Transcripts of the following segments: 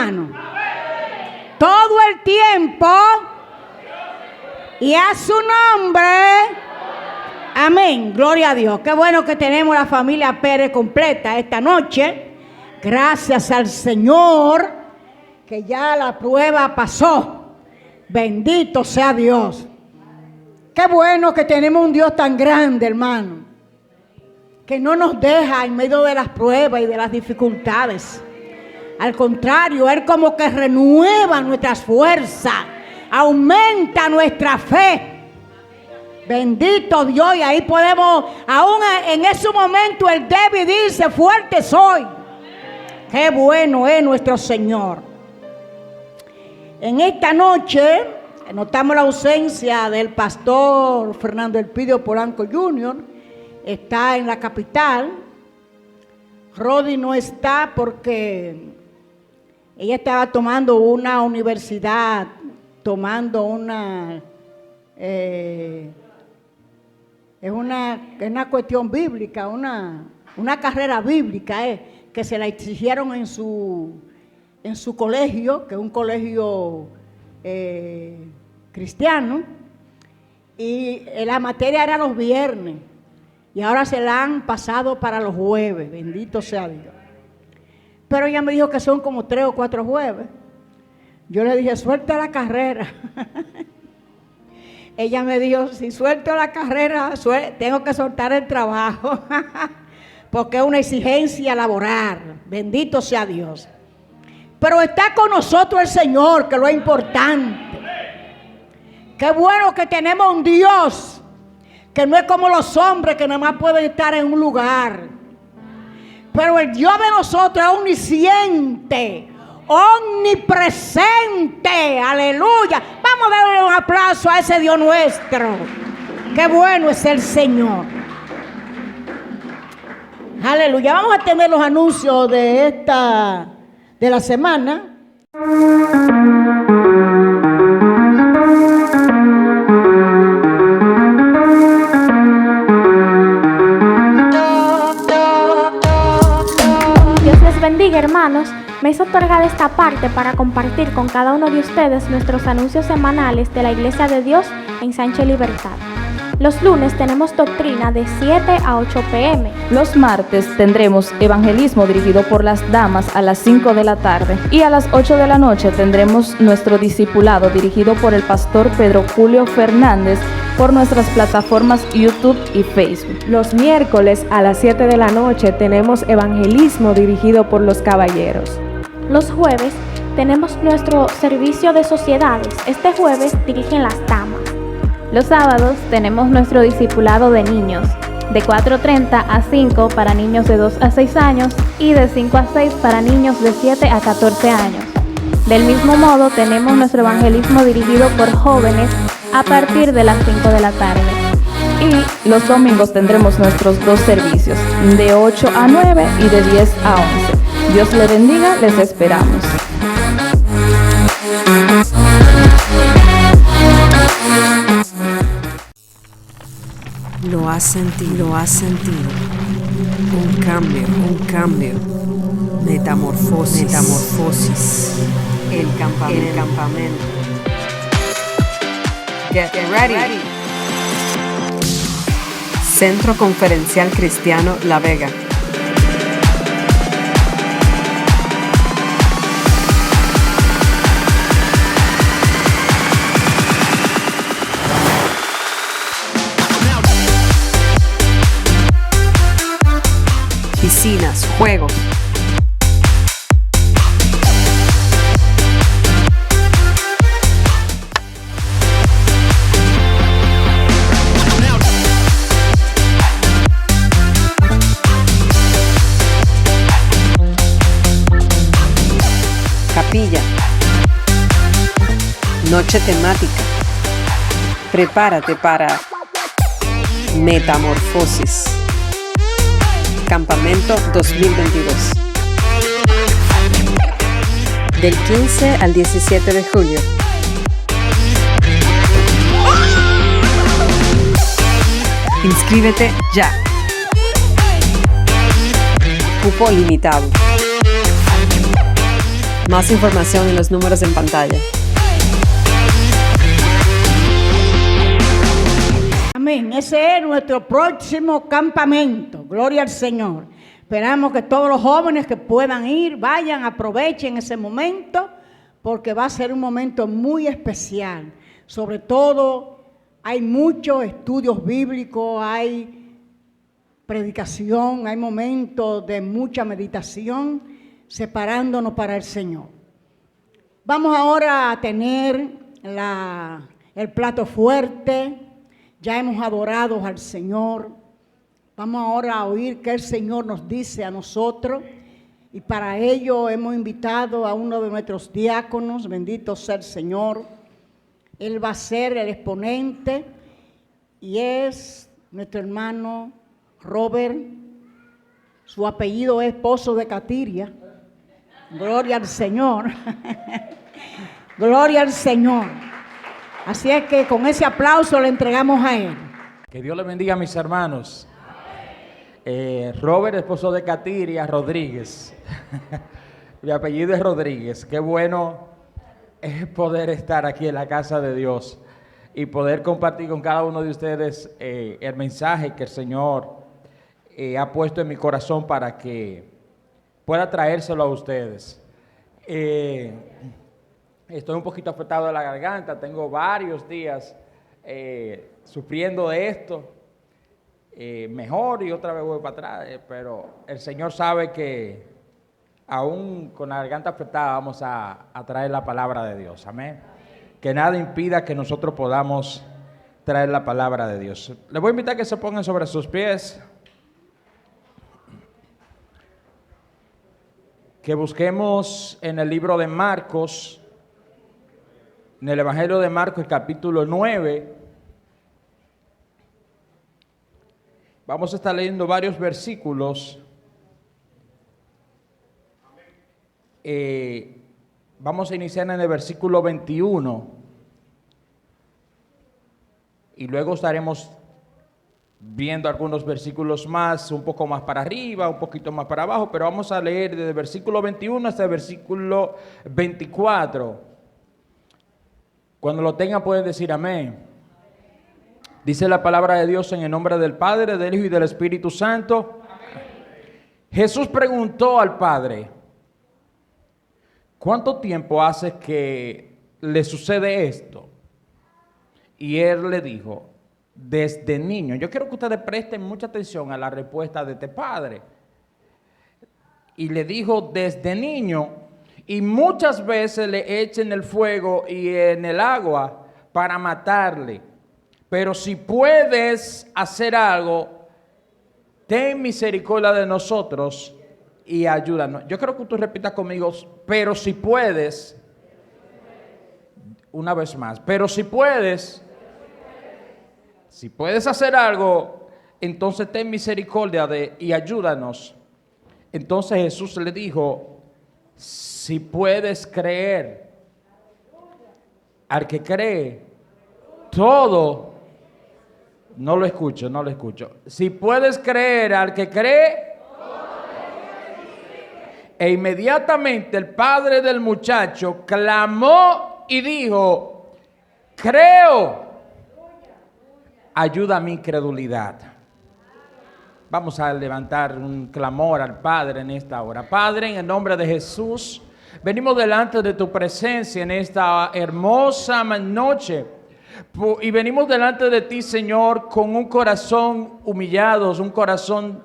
hermano. Todo el tiempo y a su nombre. Amén. Gloria a Dios. Qué bueno que tenemos la familia Pérez completa esta noche. Gracias al Señor que ya la prueba pasó. Bendito sea Dios. Qué bueno que tenemos un Dios tan grande, hermano, que no nos deja en medio de las pruebas y de las dificultades. Al contrario, Él como que renueva nuestras fuerzas, aumenta nuestra fe. Bendito Dios, y ahí podemos, aún en ese momento, el débil dice: fuerte soy. Qué bueno es nuestro Señor. En esta noche notamos la ausencia del pastor Fernando Elpidio Polanco Jr. Está en la capital. Rodi no está porque ella estaba tomando una universidad, tomando es una cuestión bíblica, una carrera bíblica que se la exigieron en su colegio, que es un colegio cristiano, y la materia era los viernes, y ahora se la han pasado para los jueves, bendito sea Dios. Pero ella me dijo que son como 3 o 4 jueves. Yo le dije: suelta la carrera. Ella me dijo: si suelto la carrera, tengo que soltar el trabajo, porque es una exigencia laboral. Bendito sea Dios. Pero está con nosotros el Señor, que es lo importante. Qué bueno que tenemos un Dios que no es como los hombres, que nada más pueden estar en un lugar. Pero el Dios de nosotros es omnisciente, omnipresente. Aleluya. Vamos a darle un aplauso a ese Dios nuestro. Qué bueno es el Señor. Aleluya. Vamos a tener los anuncios de la semana. Dios les bendiga, hermanos. Me es otorgada esta parte para compartir con cada uno de ustedes nuestros anuncios semanales de la Iglesia de Dios en Sánchez Libertad. Los lunes tenemos doctrina de 7 a 8 p.m. Los martes tendremos evangelismo dirigido por las damas a las 5 de la tarde. Y a las 8 de la noche tendremos nuestro discipulado dirigido por el pastor Pedro Julio Fernández por nuestras plataformas YouTube y Facebook. Los miércoles a las 7 de la noche tenemos evangelismo dirigido por los caballeros. Los jueves tenemos nuestro servicio de sociedades. Este jueves dirigen las damas. Los sábados tenemos nuestro discipulado de niños, de 4:30 a 5 para niños de 2 a 6 años y de 5 a 6 para niños de 7 a 14 años. Del mismo modo tenemos nuestro evangelismo dirigido por jóvenes a partir de las 5 de la tarde. Y los domingos tendremos nuestros 2 servicios, de 8 a 9 y de 10 a 11. Dios le bendiga, les esperamos. Lo has sentido. Un cambio. Metamorfosis. El campamento. Get ready. Centro Conferencial Cristiano La Vega. Piscinas, juegos. Capilla. Noche temática. Prepárate para Metamorfosis. Campamento 2022. Del 15 al 17 de julio. Inscríbete ya. Cupo limitado. Más información en los números en pantalla. Amén. Ese es nuestro próximo campamento. Gloria al Señor. Esperamos que todos los jóvenes que puedan ir, vayan, aprovechen ese momento, porque va a ser un momento muy especial. Sobre todo, hay muchos estudios bíblicos, hay predicación, hay momentos de mucha meditación, separándonos para el Señor. Vamos ahora a tener el plato fuerte. Ya hemos adorado al Señor. Vamos ahora a oír qué el Señor nos dice a nosotros. Y para ello hemos invitado a uno de nuestros diáconos, bendito sea el Señor. Él va a ser el exponente y es nuestro hermano Robert. Su apellido es Pozo de Catiria. Gloria al Señor. Gloria al Señor. Así es que con ese aplauso le entregamos a él. Que Dios le bendiga a mis hermanos. Robert, esposo de Catiria Rodríguez. Mi apellido es Rodríguez. Qué bueno es poder estar aquí en la casa de Dios y poder compartir con cada uno de ustedes el mensaje que el Señor ha puesto en mi corazón para que pueda traérselo a ustedes. Estoy un poquito afectado de la garganta, tengo varios días sufriendo de esto, mejor y otra vez voy para atrás, pero el Señor sabe que aún con la garganta afectada vamos a traer la palabra de Dios, amén. Que nada impida que nosotros podamos traer la palabra de Dios. Les voy a invitar a que se pongan sobre sus pies, que busquemos en el libro de Marcos, en el Evangelio de Marcos, el capítulo 9, vamos a estar leyendo varios versículos. Vamos a iniciar en el versículo 21 y luego estaremos viendo algunos versículos más, un poco más para arriba, un poquito más para abajo, pero vamos a leer desde el versículo 21 hasta el versículo 24. Cuando lo tengan pueden decir amén. Dice la palabra de Dios en el nombre del Padre, del Hijo y del Espíritu Santo. Amén. Jesús preguntó al Padre: ¿cuánto tiempo hace que le sucede esto? Y él le dijo: desde niño. Yo quiero que ustedes presten mucha atención a la respuesta de este padre. Y le dijo: desde niño, y muchas veces le echen el fuego y en el agua para matarle. Pero si puedes hacer algo, ten misericordia de nosotros y ayúdanos. Yo quiero que tú repitas conmigo: pero si puedes. Una vez más: pero si puedes. Si puedes hacer algo, entonces ten misericordia y ayúdanos. Entonces Jesús le dijo: si puedes creer, al que cree, todo. No lo escucho. Si puedes creer, al que cree. E inmediatamente el padre del muchacho clamó y dijo: creo, ayuda a mi incredulidad. Vamos a levantar un clamor al Padre en esta hora. Padre, en el nombre de Jesús, venimos delante de tu presencia en esta hermosa noche. Y venimos delante de ti, Señor, con un corazón humillado, un corazón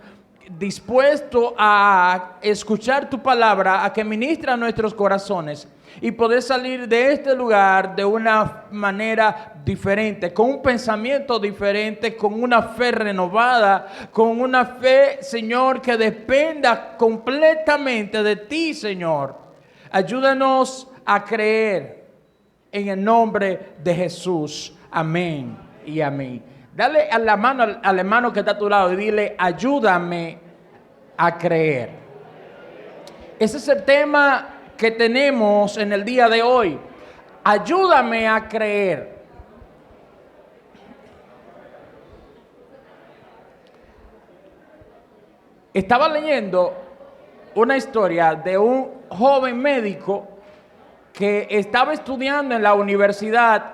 dispuesto a escuchar tu palabra, a que ministra a nuestros corazones y poder salir de este lugar de una manera diferente, con un pensamiento diferente, con una fe renovada, con una fe, Señor, que dependa completamente de ti, Señor. Ayúdanos a creer en el nombre de Jesús. Amén y amén. Dale a la mano al hermano que está a tu lado y dile: ayúdame a creer. Ese es el tema que tenemos en el día de hoy. Ayúdame a creer. Estaba leyendo una historia de un joven médico que estaba estudiando en la universidad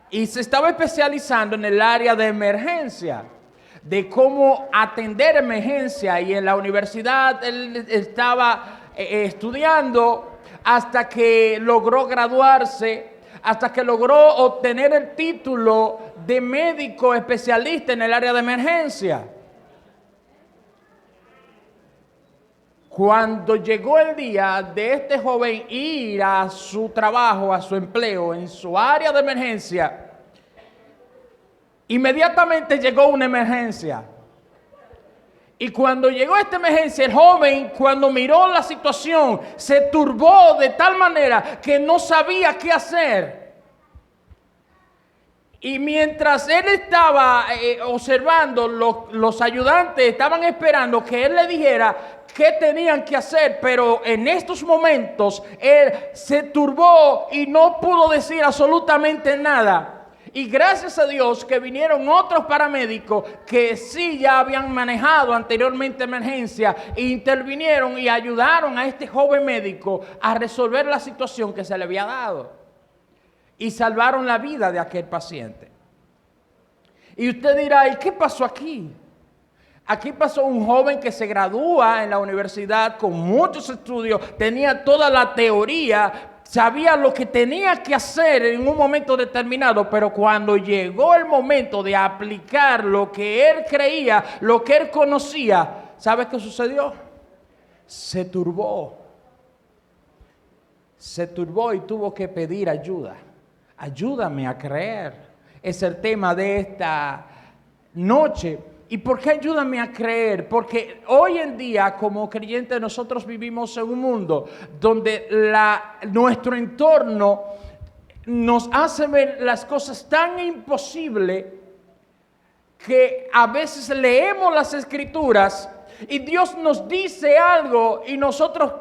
y se estaba especializando en el área de emergencia, de cómo atender emergencia, y en la universidad él estaba estudiando hasta que logró graduarse, hasta que logró obtener el título de médico especialista en el área de emergencia. Cuando llegó el día de este joven ir a su trabajo, a su empleo en su área de emergencia, inmediatamente llegó una emergencia. Y cuando llegó esta emergencia, el joven, cuando miró la situación, se turbó de tal manera que no sabía qué hacer. Y mientras él estaba observando, los ayudantes estaban esperando que él le dijera qué tenían que hacer, pero en estos momentos él se turbó y no pudo decir absolutamente nada. Y gracias a Dios que vinieron otros paramédicos que sí ya habían manejado anteriormente emergencia e intervinieron y ayudaron a este joven médico a resolver la situación que se le había dado. Y salvaron la vida de aquel paciente. Y usted dirá, ¿y qué pasó aquí? Aquí pasó un joven que se gradúa en la universidad con muchos estudios, tenía toda la teoría, sabía lo que tenía que hacer en un momento determinado, pero cuando llegó el momento de aplicar lo que él creía, lo que él conocía, ¿sabe qué sucedió? Se turbó. Se turbó y tuvo que pedir ayuda. Ayúdame a creer. Es el tema de esta noche. ¿Y por qué ayúdame a creer? Porque hoy en día, como creyentes, nosotros vivimos en un mundo donde nuestro entorno nos hace ver las cosas tan imposibles que a veces leemos las Escrituras y Dios nos dice algo y nosotros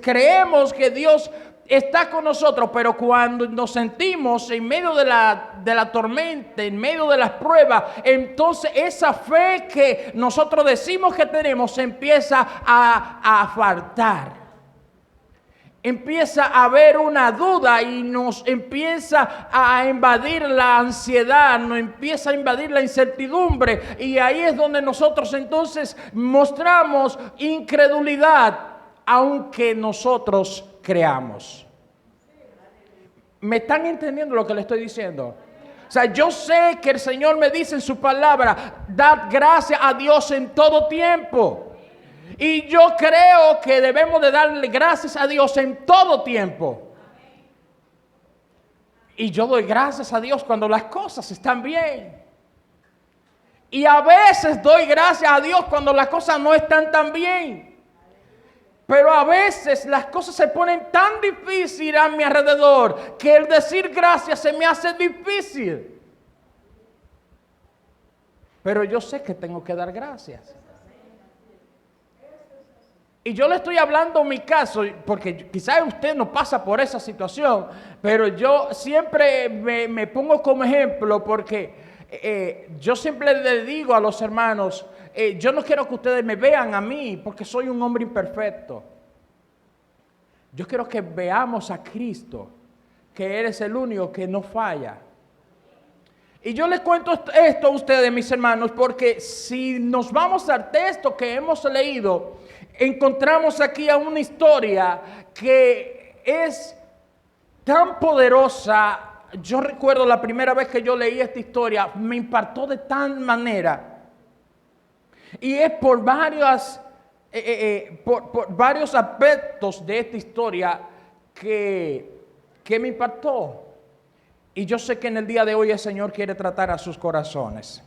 creemos que Dios está con nosotros, pero cuando nos sentimos en medio de la tormenta, en medio de las pruebas, entonces esa fe que nosotros decimos que tenemos empieza a faltar. Empieza a haber una duda y nos empieza a invadir la ansiedad, nos empieza a invadir la incertidumbre, y ahí es donde nosotros entonces mostramos incredulidad, aunque nosotros creamos. ¿Me están entendiendo lo que le estoy diciendo? O sea, yo sé que el Señor me dice en su palabra, dad gracias a Dios en todo tiempo. Y yo creo que debemos de darle gracias a Dios en todo tiempo. Y yo doy gracias a Dios cuando las cosas están bien. Y a veces doy gracias a Dios cuando las cosas no están tan bien. Pero a veces las cosas se ponen tan difíciles a mi alrededor que el decir gracias se me hace difícil. Pero yo sé que tengo que dar gracias. Y yo le estoy hablando mi caso, porque quizás usted no pasa por esa situación, pero yo siempre me pongo como ejemplo, porque yo siempre le digo a los hermanos, yo no quiero que ustedes me vean a mí, porque soy un hombre imperfecto. Yo quiero que veamos a Cristo, que Él es el único que no falla. Y yo les cuento esto a ustedes, mis hermanos, porque si nos vamos al texto que hemos leído, encontramos aquí a una historia que es tan poderosa. Yo recuerdo la primera vez que yo leí esta historia, me impactó de tal manera. Y es por varios aspectos de esta historia que me impactó. Y yo sé que en el día de hoy el Señor quiere tratar a sus corazones.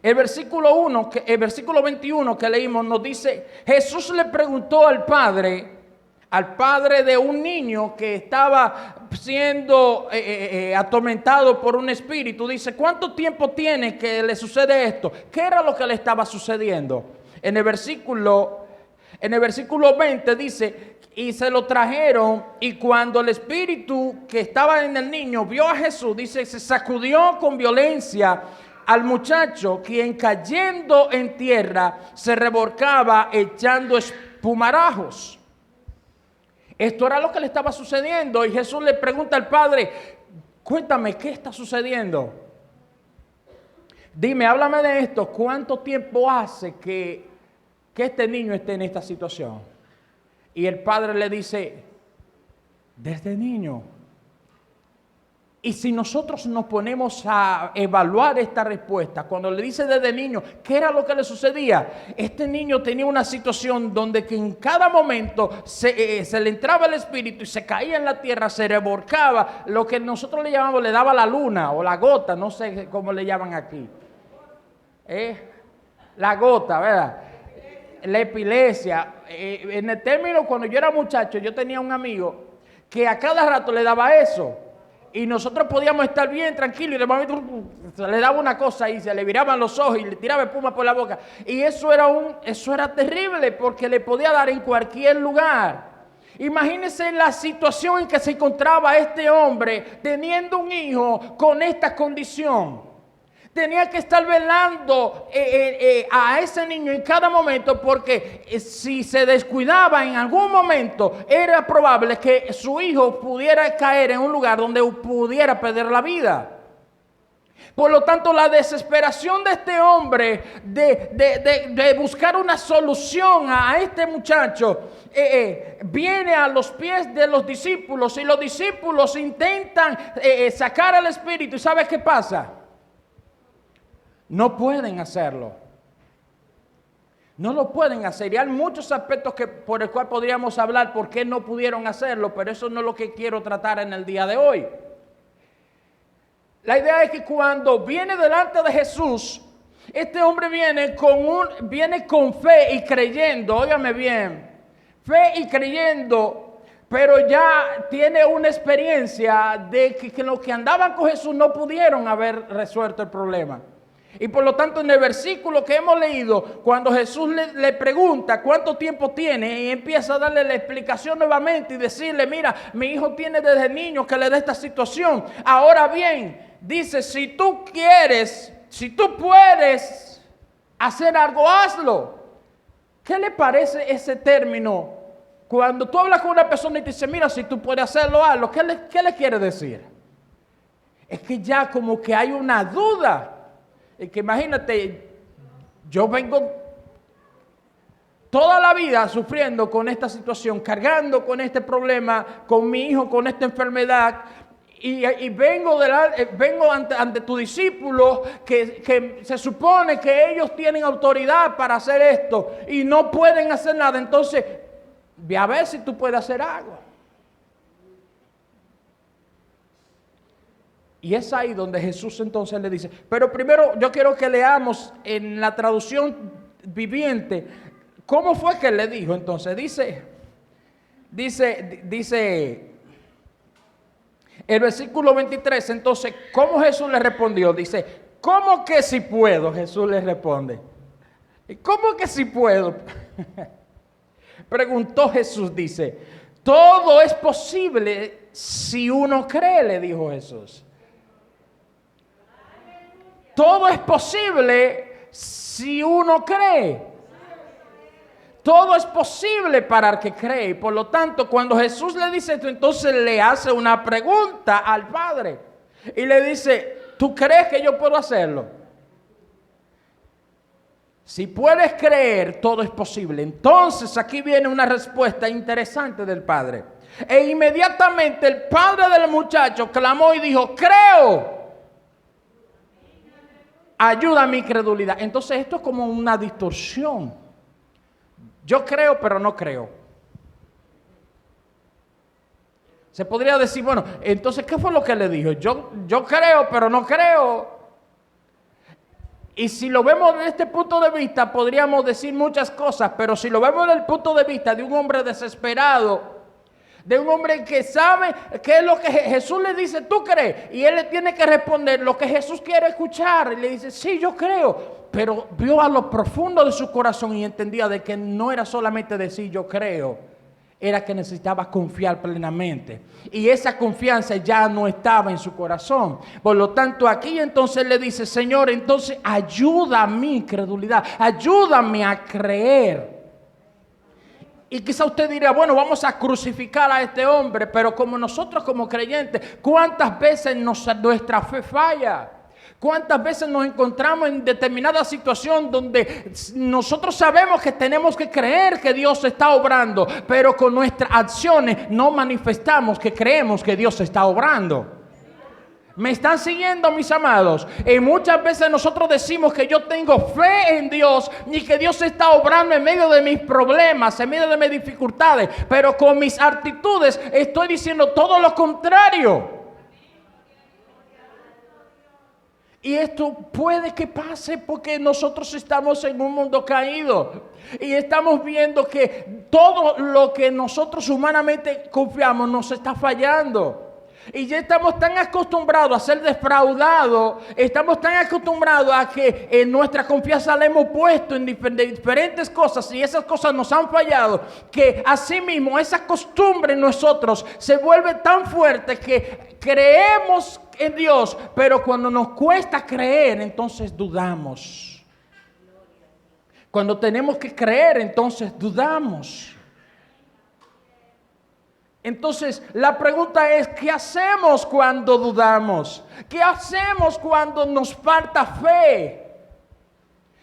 El versículo 21 que leímos nos dice, Jesús le preguntó al padre de un niño que estaba siendo atormentado por un espíritu. Dice, ¿cuánto tiempo tiene que le sucede esto? ¿Qué era lo que le estaba sucediendo? En el versículo 20 dice, y se lo trajeron, y cuando el espíritu que estaba en el niño vio a Jesús, dice, se sacudió con violencia al muchacho, quien cayendo en tierra se revolcaba echando espumarajos. Esto era lo que le estaba sucediendo y Jesús le pregunta al padre, cuéntame, ¿qué está sucediendo? Dime, háblame de esto. ¿Cuánto tiempo hace que este niño esté en esta situación? Y el padre le dice, desde niño. Y si nosotros nos ponemos a evaluar esta respuesta, cuando le dice desde niño, ¿qué era lo que le sucedía? Este niño tenía una situación donde que en cada momento se le entraba el espíritu y se caía en la tierra, se revolcaba, lo que nosotros le llamamos, le daba la luna o la gota, no sé cómo le llaman aquí. La gota, ¿verdad? La epilepsia. En el término, cuando yo era muchacho, yo tenía un amigo que a cada rato le daba eso. Y nosotros podíamos estar bien tranquilos y de momento se le daba una cosa y se le viraban los ojos y le tiraba espuma por la boca. Y eso era terrible porque le podía dar en cualquier lugar. Imagínense la situación en que se encontraba este hombre teniendo un hijo con esta condición. Tenía que estar velando a ese niño en cada momento porque si se descuidaba en algún momento era probable que su hijo pudiera caer en un lugar donde pudiera perder la vida. Por lo tanto, la desesperación de este hombre de buscar una solución a este muchacho viene a los pies de los discípulos y los discípulos intentan sacar al espíritu. ¿Y sabe qué pasa? No pueden hacerlo. No lo pueden hacer. Y hay muchos aspectos por el cual podríamos hablar por qué no pudieron hacerlo, pero eso no es lo que quiero tratar en el día de hoy. La idea es que cuando viene delante de Jesús, este hombre viene con fe y creyendo, óigame bien, fe y creyendo, pero ya tiene una experiencia de que los que andaban con Jesús no pudieron haber resuelto el problema. Y por lo tanto en el versículo que hemos leído, cuando Jesús le pregunta cuánto tiempo tiene y empieza a darle la explicación nuevamente y decirle, mira, mi hijo tiene desde niño que le da esta situación. Ahora bien, dice, si tú quieres, si tú puedes hacer algo, hazlo. ¿Qué le parece ese término? Cuando tú hablas con una persona y te dice, mira, si tú puedes hacerlo, hazlo. ¿Qué le quiere decir? Es que ya como que hay una duda. Es que imagínate, yo vengo toda la vida sufriendo con esta situación, cargando con este problema, con mi hijo, con esta enfermedad, y vengo ante tu discípulo que se supone que ellos tienen autoridad para hacer esto y no pueden hacer nada. Entonces, ve a ver si tú puedes hacer algo. Y es ahí donde Jesús entonces le dice, pero primero yo quiero que leamos en la traducción viviente, ¿cómo fue que le dijo? Entonces dice el versículo 23, entonces, ¿cómo Jesús le respondió? Dice, ¿cómo que si puedo? Jesús le responde, ¿cómo que si puedo? Preguntó Jesús, dice, todo es posible si uno cree, le dijo Jesús. Todo es posible si uno cree. Todo es posible para el que cree. Por lo tanto, cuando Jesús le dice esto, entonces le hace una pregunta al Padre. Y le dice, ¿tú crees que yo puedo hacerlo? Si puedes creer, todo es posible. Entonces aquí viene una respuesta interesante del Padre. E inmediatamente el padre del muchacho clamó y dijo, creo. Ayuda a mi incredulidad. Entonces esto es como una distorsión. Yo creo, pero no creo. Se podría decir, bueno, entonces, ¿qué fue lo que le dijo? Yo creo, pero no creo. Y si lo vemos desde este punto de vista, podríamos decir muchas cosas, pero si lo vemos desde el punto de vista de un hombre desesperado, de un hombre que sabe qué es lo que Jesús le dice, ¿tú crees? Y él le tiene que responder lo que Jesús quiere escuchar. Y le dice, sí, yo creo. Pero vio a lo profundo de su corazón y entendía de que no era solamente decir yo creo, era que necesitaba confiar plenamente. Y esa confianza ya no estaba en su corazón. Por lo tanto, aquí entonces le dice, Señor, entonces ayuda a mi incredulidad, ayúdame a creer. Y quizá usted dirá, bueno, vamos a crucificar a este hombre, pero como nosotros como creyentes, ¿cuántas veces nuestra fe falla? ¿Cuántas veces nos encontramos en determinada situación donde nosotros sabemos que tenemos que creer que Dios está obrando, pero con nuestras acciones no manifestamos que creemos que Dios está obrando? ¿Me están siguiendo, mis amados? Y muchas veces nosotros decimos que yo tengo fe en Dios y que Dios está obrando en medio de mis problemas, en medio de mis dificultades, pero con mis actitudes estoy diciendo todo lo contrario. Y esto puede que pase porque nosotros estamos en un mundo caído y estamos viendo que todo lo que nosotros humanamente confiamos nos está fallando. Y ya estamos tan acostumbrados a ser defraudados, estamos tan acostumbrados a que en nuestra confianza la hemos puesto en diferentes cosas y esas cosas nos han fallado, que asimismo esa costumbre en nosotros se vuelve tan fuerte que creemos en Dios, pero cuando nos cuesta creer, entonces dudamos. Cuando tenemos que creer, entonces dudamos. Entonces, la pregunta es, ¿qué hacemos cuando dudamos? ¿Qué hacemos cuando nos falta fe?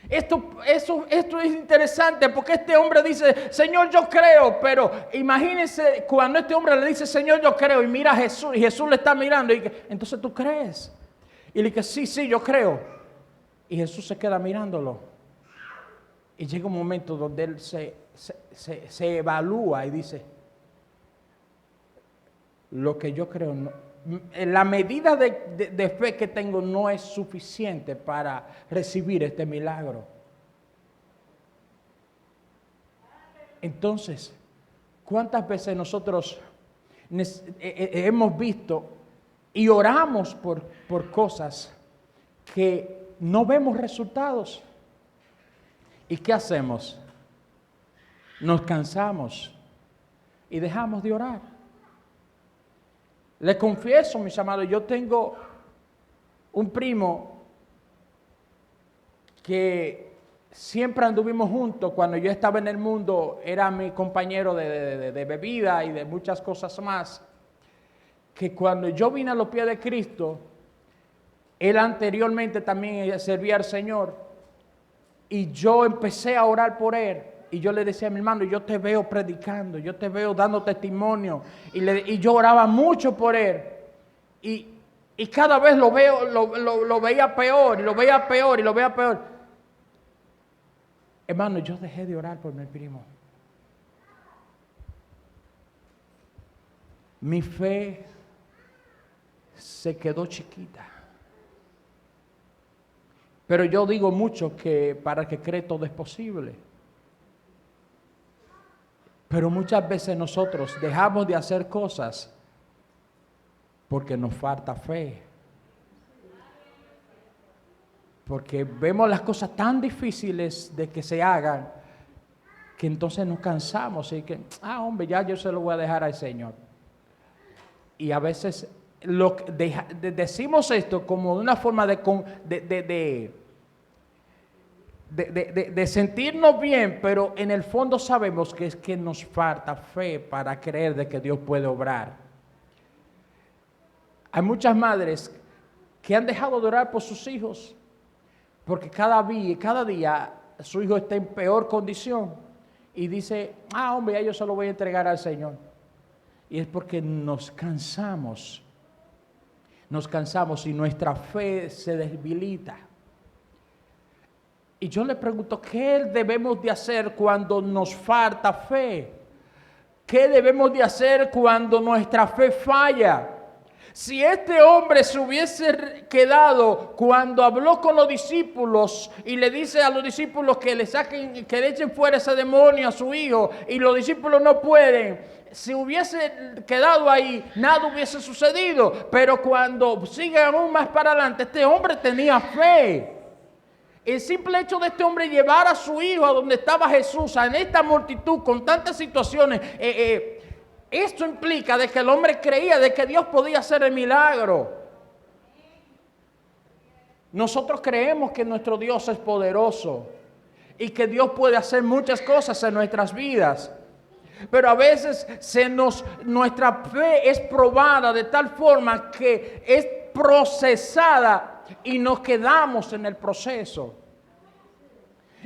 Esto es interesante porque este hombre dice, Señor, yo creo, pero imagínense cuando este hombre le dice, Señor, yo creo, y mira a Jesús, y Jesús le está mirando, y entonces tú crees. Y le dice, sí, yo creo. Y Jesús se queda mirándolo. Y llega un momento donde él se evalúa y dice, lo que yo creo, la medida de fe que tengo no es suficiente para recibir este milagro. Entonces, ¿cuántas veces nosotros hemos visto y oramos por cosas que no vemos resultados? ¿Y qué hacemos? Nos cansamos y dejamos de orar. Les confieso, mis amados, yo tengo un primo que siempre anduvimos juntos. Cuando yo estaba en el mundo, era mi compañero de bebida y de muchas cosas más. Que cuando yo vine a los pies de Cristo, él anteriormente también servía al Señor. Y yo empecé a orar por él. Y yo le decía a mi hermano, yo te veo predicando, yo te veo dando testimonio. Y yo oraba mucho por él. Y cada vez lo veía peor, y lo veía peor, y lo veía peor. Hermano, yo dejé de orar por mi primo. Mi fe se quedó chiquita. Pero yo digo mucho que para el que cree todo es posible. Pero muchas veces nosotros dejamos de hacer cosas porque nos falta fe. Porque vemos las cosas tan difíciles de que se hagan que entonces nos cansamos y que, hombre, ya yo se lo voy a dejar al Señor. Y a veces decimos esto como una forma de sentirnos bien, pero en el fondo sabemos que es que nos falta fe para creer de que Dios puede obrar. Hay muchas madres que han dejado de orar por sus hijos porque cada día su hijo está en peor condición y dice, hombre, ya yo se lo voy a entregar al Señor. Y es porque nos cansamos y nuestra fe se debilita. Y yo le pregunto, ¿qué debemos de hacer cuando nos falta fe? ¿Qué debemos de hacer cuando nuestra fe falla? Si este hombre se hubiese quedado cuando habló con los discípulos y le dice a los discípulos que le echen fuera ese demonio a su hijo, y los discípulos no pueden, si hubiese quedado ahí, nada hubiese sucedido. Pero cuando sigue aún más para adelante, este hombre tenía fe. El simple hecho de este hombre llevar a su hijo a donde estaba Jesús, en esta multitud, con tantas situaciones, esto implica de que el hombre creía de que Dios podía hacer el milagro. Nosotros creemos que nuestro Dios es poderoso y que Dios puede hacer muchas cosas en nuestras vidas. Pero a veces nuestra fe es probada de tal forma que es procesada y nos quedamos en el proceso.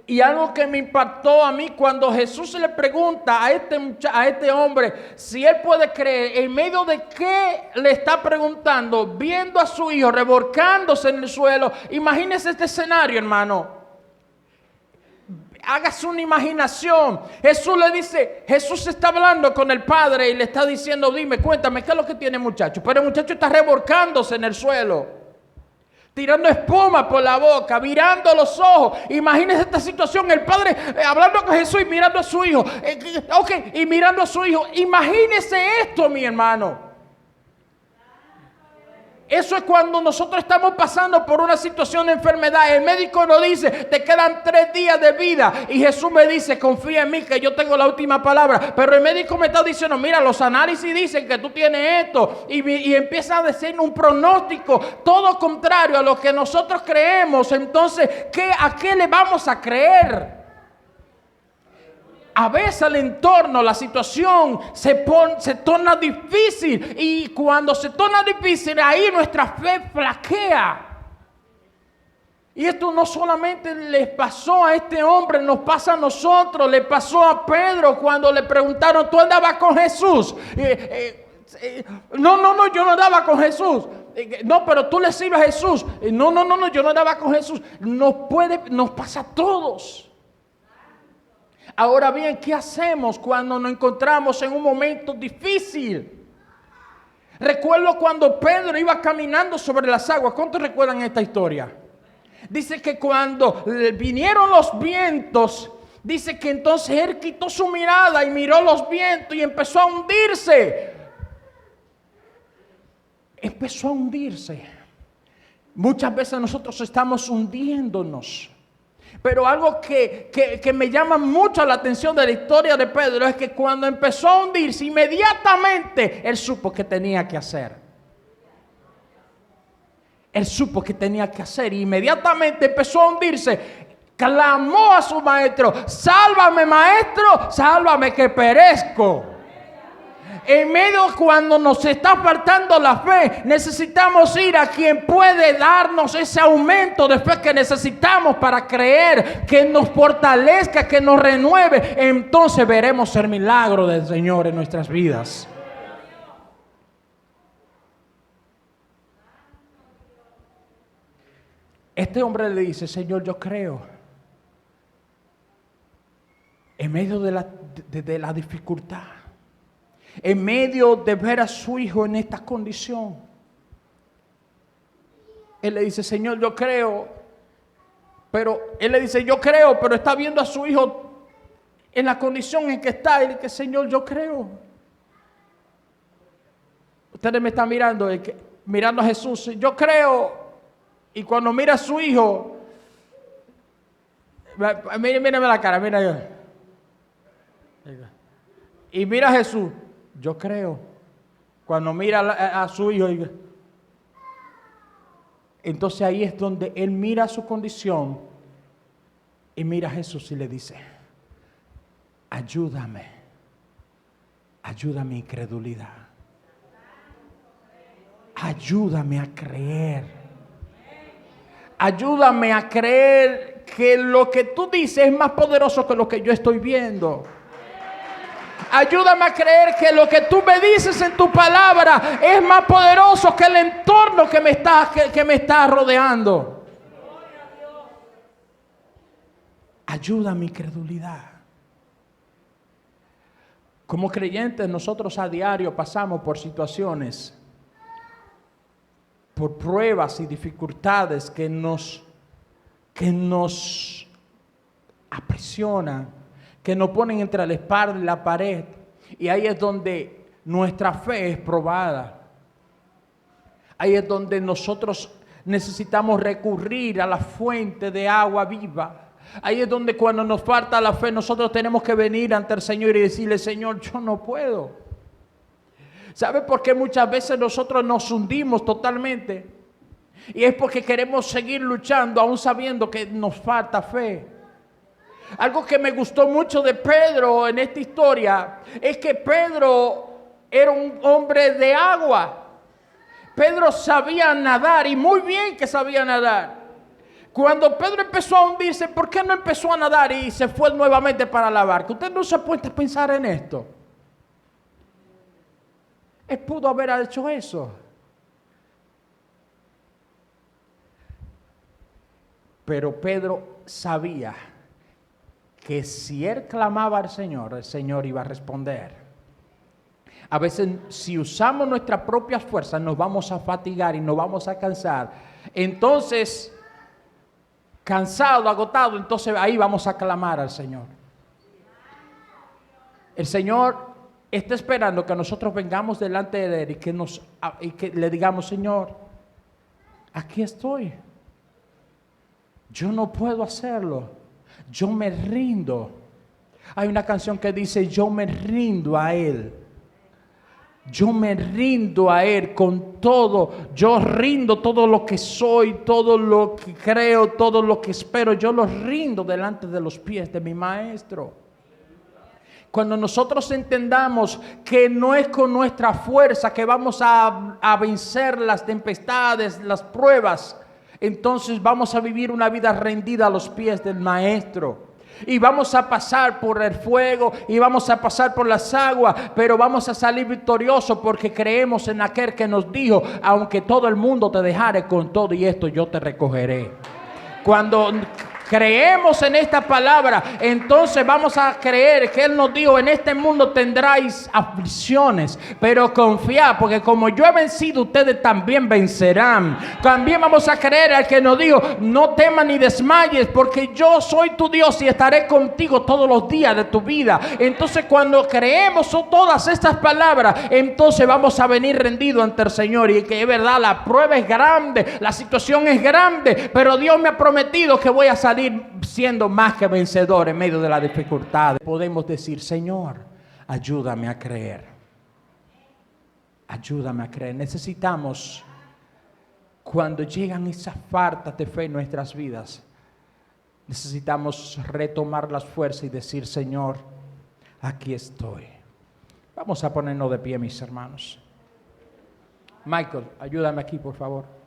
Y algo que me impactó a mí cuando Jesús le pregunta a este hombre si él puede creer, en medio de qué le está preguntando, viendo a su hijo revolcándose en el suelo. Imagínese este escenario, hermano. Hágase una imaginación. Jesús está hablando con el padre y le está diciendo, dime, cuéntame, ¿qué es lo que tiene el muchacho? Pero el muchacho está revolcándose en el suelo, tirando espuma por la boca, virando los ojos. Imagínese esta situación, el padre hablando con Jesús y mirando a su hijo. Y mirando a su hijo. Imagínese esto, mi hermano. Eso es cuando nosotros estamos pasando por una situación de enfermedad. El médico nos dice, te quedan 3 días de vida. Y Jesús me dice, confía en mí que yo tengo la última palabra. Pero el médico me está diciendo, mira, los análisis dicen que tú tienes esto. Y empieza a decir un pronóstico, todo contrario a lo que nosotros creemos. Entonces, ¿a qué le vamos a creer? A veces el entorno, la situación se torna difícil, y cuando se torna difícil, ahí nuestra fe flaquea. Y esto no solamente les pasó a este hombre, nos pasa a nosotros. Le pasó a Pedro cuando le preguntaron, ¿tú andabas con Jesús? No, yo no andaba con Jesús. No, pero tú le sirves a Jesús. No, yo no andaba con Jesús. Nos pasa a todos. Ahora bien, ¿qué hacemos cuando nos encontramos en un momento difícil? Recuerdo cuando Pedro iba caminando sobre las aguas. ¿Cuántos recuerdan esta historia? Dice que cuando vinieron los vientos, dice que entonces él quitó su mirada y miró los vientos y empezó a hundirse. Empezó a hundirse. Muchas veces nosotros estamos hundiéndonos. Pero algo que me llama mucho la atención de la historia de Pedro es que cuando empezó a hundirse, inmediatamente él supo que tenía que hacer. Él supo que tenía que hacer y inmediatamente empezó a hundirse. Clamó a su maestro, sálvame maestro, sálvame que perezco. En medio cuando nos está faltando la fe, necesitamos ir a quien puede darnos ese aumento de fe que necesitamos para creer, que nos fortalezca, que nos renueve. Entonces veremos el milagro del Señor en nuestras vidas. Este hombre le dice, Señor, yo creo. En medio de la dificultad, en medio de ver a su hijo en esta condición, él le dice, Señor, yo creo. Pero él le dice, yo creo, pero está viendo a su hijo en la condición en que está. Y le dice, Señor, yo creo. Ustedes me están mirando, mirando a Jesús. Yo creo. Y cuando mira a su hijo, mírame la cara, mira. Y mira a Jesús. Yo creo. Cuando mira a su hijo, entonces ahí es donde él mira su condición y mira a Jesús y le dice, ayúdame mi incredulidad. Ayúdame a creer. Ayúdame a creer que lo que tú dices es más poderoso que lo que yo estoy viendo. Ayúdame a creer que lo que tú me dices en tu palabra es más poderoso que el entorno que me está rodeando. Ayuda a mi credulidad. Como creyentes, nosotros a diario pasamos por situaciones, por pruebas y dificultades que nos apresionan, que nos ponen entre la espalda y la pared. Y ahí es donde nuestra fe es probada. Ahí es donde nosotros necesitamos recurrir a la fuente de agua viva. Ahí es donde cuando nos falta la fe, nosotros tenemos que venir ante el Señor y decirle, Señor, yo no puedo. ¿Sabe por qué muchas veces nosotros nos hundimos totalmente? Y es porque queremos seguir luchando aún sabiendo que nos falta fe. Algo que me gustó mucho de Pedro en esta historia es que Pedro era un hombre de agua. Pedro sabía nadar y muy bien que sabía nadar. Cuando Pedro empezó a hundirse, ¿por qué no empezó a nadar y se fue nuevamente para la barca? Usted no se puede pensar en esto. Él pudo haber hecho eso. Pero Pedro sabía que si él clamaba al Señor, el Señor iba a responder. A veces, si usamos nuestras propias fuerzas, nos vamos a fatigar y nos vamos a cansar. Entonces, cansado, agotado, entonces ahí vamos a clamar al Señor. El Señor está esperando que nosotros vengamos delante de Él y que le digamos: Señor, aquí estoy. Yo no puedo hacerlo. Yo me rindo. Hay una canción que dice: yo me rindo a Él. Yo me rindo a Él con todo. Yo rindo todo lo que soy, todo lo que creo, todo lo que espero. Yo lo rindo delante de los pies de mi Maestro. Cuando nosotros entendamos que no es con nuestra fuerza que vamos a vencer las tempestades, las pruebas, entonces vamos a vivir una vida rendida a los pies del Maestro. Y vamos a pasar por el fuego y vamos a pasar por las aguas, pero vamos a salir victoriosos porque creemos en aquel que nos dijo: aunque todo el mundo te dejare, con todo y esto yo te recogeré. Cuando creemos en esta palabra, entonces vamos a creer que Él nos dijo: en este mundo tendráis aflicciones, pero confiad, porque como yo he vencido, ustedes también vencerán. También vamos a creer al que nos dijo: no temas ni desmayes, porque yo soy tu Dios y estaré contigo todos los días de tu vida. Entonces, cuando creemos todas estas palabras, entonces vamos a venir rendidos ante el Señor. Y que es verdad, la prueba es grande, la situación es grande, pero Dios me ha prometido que voy a salir siendo más que vencedor en medio de la dificultad. Podemos decir: Señor, ayúdame a creer. Ayúdame a creer. Necesitamos, cuando llegan esas faltas de fe en nuestras vidas, necesitamos retomar las fuerzas y decir: Señor, aquí estoy. Vamos a ponernos de pie, mis hermanos. Michael, ayúdame aquí, por favor.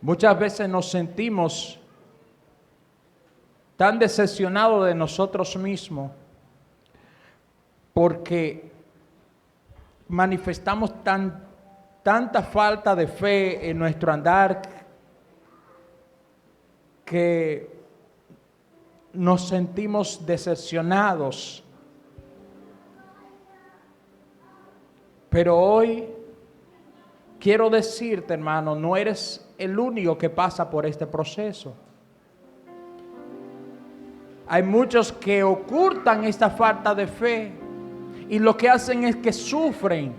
Muchas veces nos sentimos tan decepcionados de nosotros mismos porque manifestamos tanta falta de fe en nuestro andar que nos sentimos decepcionados. Pero hoy quiero decirte, hermano, no eres el único que pasa por este proceso. Hay muchos que ocultan esta falta de fe y lo que hacen es que sufren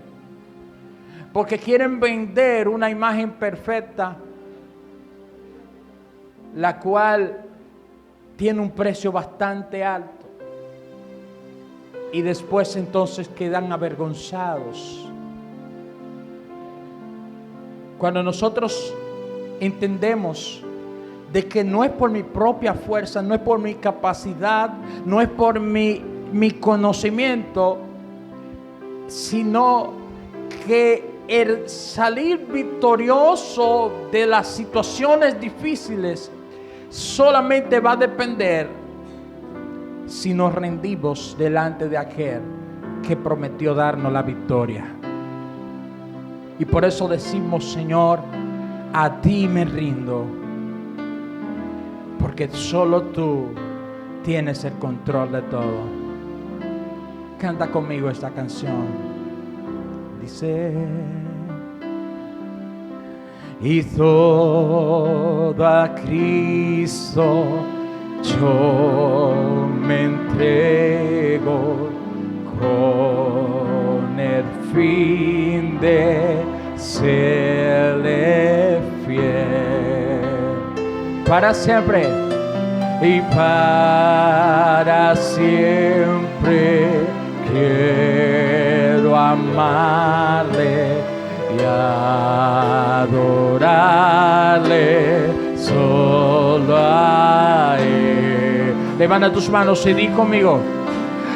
porque quieren vender una imagen perfecta, la cual tiene un precio bastante alto, y después entonces quedan avergonzados. Cuando nosotros entendemos de que no es por mi propia fuerza, no es por mi capacidad, no es por mi conocimiento, sino que el salir victorioso de las situaciones difíciles solamente va a depender si nos rendimos delante de aquel que prometió darnos la victoria. Y por eso decimos: Señor, a ti me rindo, porque solo tú tienes el control de todo. Canta conmigo esta canción. Dice: y todo a Cristo yo me entrego con el fin de serle fiel para siempre y para siempre quiero amarle adorarle solo a Él. Levanta tus manos y di conmigo.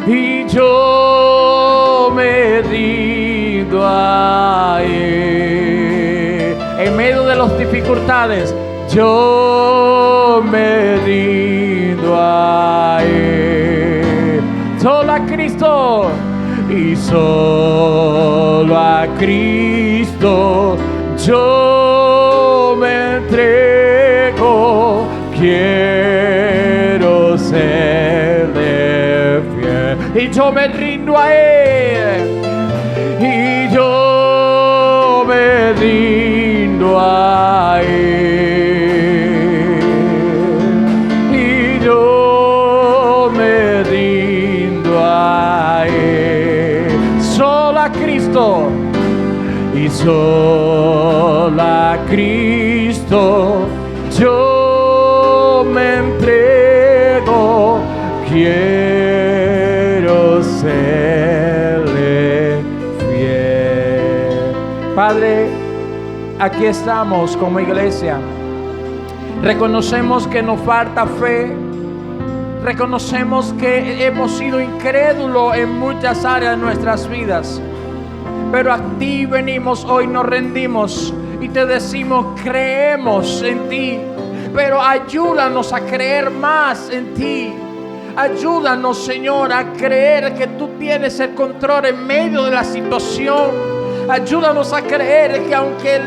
Y yo me rindo a Él. En medio de las dificultades, yo me rindo a Él. Solo a Cristo. Y solo a Cristo yo me entrego. Quiero serle fiel. Y yo me rindo a Él. Y yo me rindo a Él. Y yo me rindo a Él. Solo a Cristo. Y solo a Cristo yo me entrego. Quiero serle fiel. Padre, aquí estamos como iglesia. Reconocemos que nos falta fe. Reconocemos que hemos sido incrédulos en muchas áreas de nuestras vidas. Pero a ti venimos hoy, nos rendimos y te decimos, creemos en ti. Pero ayúdanos a creer más en ti. Ayúdanos, Señor, a creer que tú tienes el control en medio de la situación. Ayúdanos a creer que aunque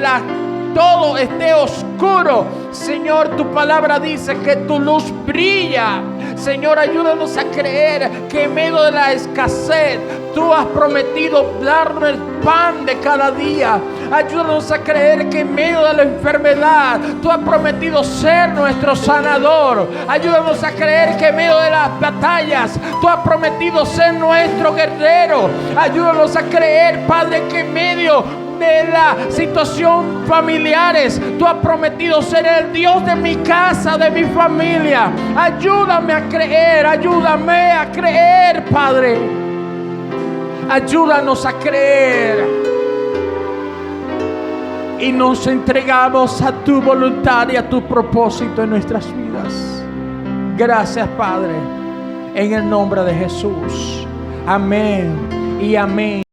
todo esté oscuro, Señor, tu palabra dice que tu luz brilla. Señor, ayúdanos a creer que en medio de la escasez tú has prometido darnos el pan de cada día. Ayúdanos a creer que en medio de la enfermedad tú has prometido ser nuestro sanador. Ayúdanos a creer que en medio de las batallas tú has prometido ser nuestro guerrero. Ayúdanos a creer, Padre, que en medio de la situación familiares tú has prometido ser el Dios de mi casa, de mi familia. Ayúdame a creer, Padre. Ayúdanos a creer y nos entregamos a tu voluntad y a tu propósito en nuestras vidas. Gracias, Padre, en el nombre de Jesús. Amén y amén.